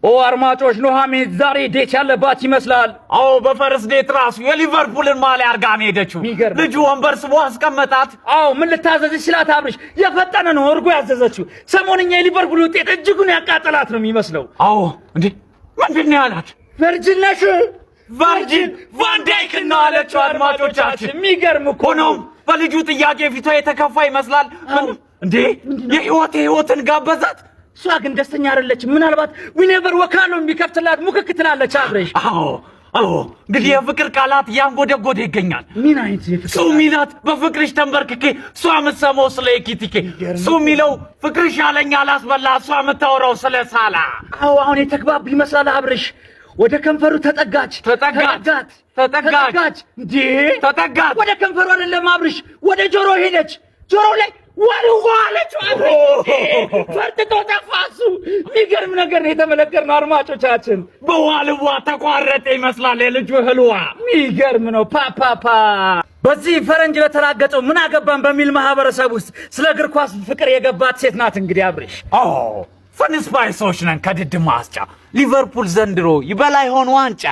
ኦ አርማጮች ኑሐሚን ዛሬ ዴት ያለባት ይመስላል። አዎ በፈርስ ዴት ራሱ የሊቨርፑልን ማሊያ አርጋ ነው ሄደችው። ልጁ ወንበር ስቦ አስቀመጣት። አዎ ምን ልታዘዝ ይችላል አብርሽ? የፈጠነ ነው እርጎ ያዘዘችው። ሰሞንኛ የሊቨርፑል ውጤት እጅጉን ያቃጠላት ነው የሚመስለው። አዎ እንዴ ምንድነው ያላት? ቨርጂን ነሽ? ቨርጂን ቫን ዳይክ ነው አለችው። አድማጮቻችን የሚገርም እኮ ነው። በልጁ ጥያቄ ፊቷ የተከፋ ይመስላል። እንዴ የህይወትን ጋበዛት። እሷ ግን ደስተኛ አይደለች። ምናልባት ዊኔቨር ወካሎ የሚከፍትላት ሙክክ ትላለች አብረሽ። አዎ እንግዲህ የፍቅር ቃላት ያንጎደጎደ ይገኛል። ምን አይነት የፍቅር ሱ ሚላት በፍቅርሽ ተንበርክኬ እሷ የምትሰማው ስለ ኤኪቲኬ፣ ሱ ሚለው ፍቅርሽ አለኝ አላስበላ እሷ የምታወራው ስለ ሳላ። አዎ አሁን የተግባቡ ይመስላል አብረሽ። ወደ ከንፈሩ ተጠጋች። እንዴ ተጠጋች። ወደ ከንፈሩ አይደለም አብረሽ፣ ወደ ጆሮ ሄደች። ጆሮ ላይ ዋለች ፈርጥጦ ጠፋሱ። የሚገርም ነገር ነው የተመለከትነው አድማጮቻችን። በዋልዋ ተቋረጠ ይመስላል የልጁ ህልዋ። የሚገርም ነው። ፓፓፓ በዚህ ፈረንጅ ለተራገጠው ምን አገባን በሚል ማህበረሰብ ውስጥ ስለ እግር ኳስ ፍቅር የገባት ሴት ናት። እንግዲህ አብርሽ ፈን ስፓይሶች ነን ከድድ ማስጫ። ሊቨርፑል ዘንድሮ ይበላ ይሆን ዋንጫ?